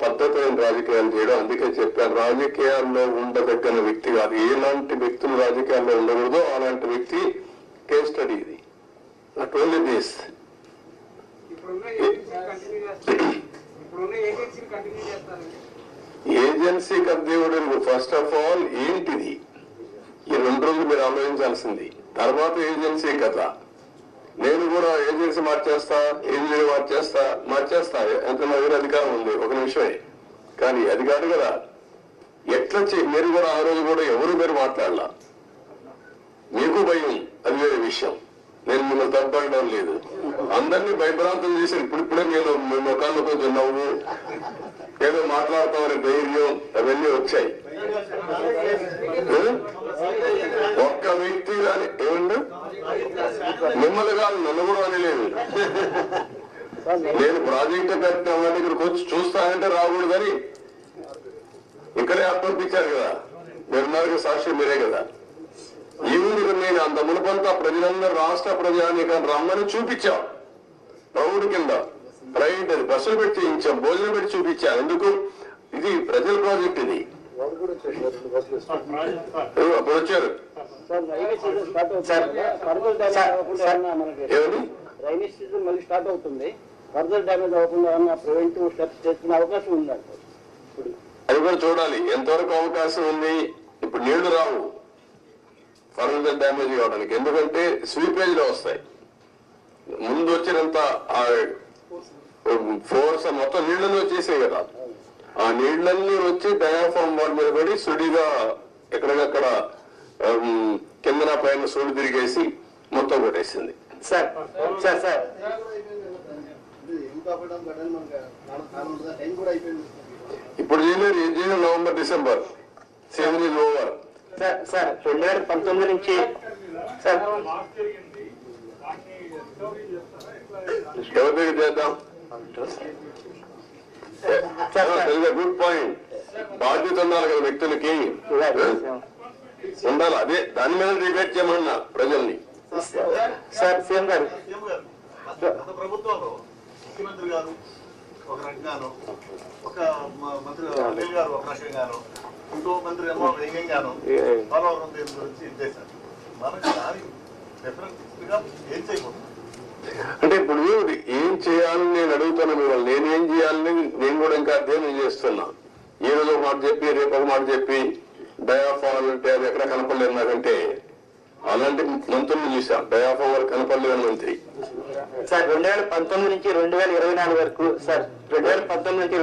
పద్ధతైన రాజకీయాలు చేయడం. అందుకే చెప్పాను, రాజకీయాల్లో ఉండదగ్గన వ్యక్తి కాదు. ఎలాంటి వ్యక్తులు రాజకీయాల్లో ఉండకూడదో అలాంటి వ్యక్తి కేస్ స్టడీ ఇది. Not only this. ఏజెన్సీ కర్దేవుడు ఫస్ట్ ఆఫ్ ఆల్ ఏంటిది, ఈ 2 రోజులు మీరు ఆలోచించాల్సింది. తర్వాత ఏజెన్సీ కథ. నేను కూడా ఏజెన్సీ మార్చేస్తా ఎంత నా దగ్గర అధికారం ఉంది, ఒక నిమిషమే. కానీ అది కాదు కదా. ఎట్లా మీరు కూడా ఆ రోజు కూడా ఎవరు మీరు మాట్లాడలా, మీకు భయం, అది వేరే విషయం. నేను మిమ్మల్ని తప్పడం లేదు. అందరినీ భయభ్రాంతం చేసి ఇప్పుడిప్పుడే నేను మీ ముఖాల్లో కొంచెం నవ్వు, ఏదో మాట్లాడతామని ధైర్యం, అవన్నీ వచ్చాయి. ఒక్క వ్యక్తి కానీ ఏమండి మిమ్మల్ని కాదు, నన్ను కూడా అనలేదు. నేను ప్రాజెక్టు కట్టిన వాళ్ళ దగ్గరకు వచ్చి చూస్తానంటే రాకూడదని ఇక్కడే అప్పగించారు కదా. మీరున్నారు సాక్షి, మీరే కదా. ఈవినింగ్ నేను అంత మునుపంతా ప్రజలందరూ రాష్ట్ర ప్రజానీకాన్ని రమ్మని చూపించాం. ప్రౌఢ కింద ప్రైవేట్ బస్సులు పెట్టి చేయించాం, భోజనం పెట్టి చూపించాం. ఎందుకు? ఇది ప్రజల ప్రాజెక్ట్. ఇది అప్పుడు వచ్చారు. రైనీ సీజన్ మళ్ళీ స్టార్ట్ అవుతుంది. ఫర్దర్ డ్యామేజ్ అవ్వకుండా ప్రివెంటివ్ స్టెప్స్ చేసుకునే అవకాశం ఉందండి. ఇప్పుడు అది కూడా చూడాలి ఎంతవరకు అవకాశం ఉంది. ఇప్పుడు నీళ్లు రావు ఫర్దర్ డ్యామేజ్ కావడానికి, ఎందుకంటే స్వీపేజ్ లో వస్తాయి. ముందు వచ్చినంత ఫోర్స్ మొత్తం నీళ్లలో వచ్చేసాయి కదా. ఆ నీళ్లన్నీ వచ్చి డయాఫామ్ వాల్ మీద పడి సుడిగా ఎక్కడికక్కడ కిందన పైన సుడి తిరిగేసి మొత్తం కొట్టేసింది. సార్ సార్ సార్ ఇప్పుడు చేయలేరు, ఏం చేయలేదు. November December season is over. Sir 2019 నుంచి సార్ ఎవరి దగ్గర చేద్దాం? Good point. బాధ్యత ఉండాలి కదా వ్యక్తులకి, ఉండాలి. అదే దాని మీద డిబేట్ చేయమన్నా ప్రజల్ని. సార్ సీఎం గారు ప్రభుత్వంలో ముఖ్యమంత్రి గారు ఒక రకంగాను, ఒక మంత్రి అనిల్ గారు ఒక రకంగాను, ఇంకో మంత్రి ఏమో వ్యంగ్యంగాను పోలవరం దీని గురించి ఇచ్చేశారు. మనకు దానికి డిఫరెంట్ గా ఏం చేయకూడదు అంటే ఇప్పుడు ఏం చేయాలని నేను అడుగుతున్నా మిమ్మల్ని. నేనేం చేయాలని నేను కూడా ఇంకా అధ్యయనం చేస్తున్నా. ఈ రోజు ఒక మాట చెప్పి రేపు ఒక మాట చెప్పి డయాఫామ్ అంటే అది ఎక్కడ కనపడలేదు నాకంటే. అలాంటి మంత్రులు చూసాం, డయాఫామ్ వరకు కనపడలేదు మంత్రి. సార్ 2019 నుంచి 2024 వరకు సార్ 2019 నుంచి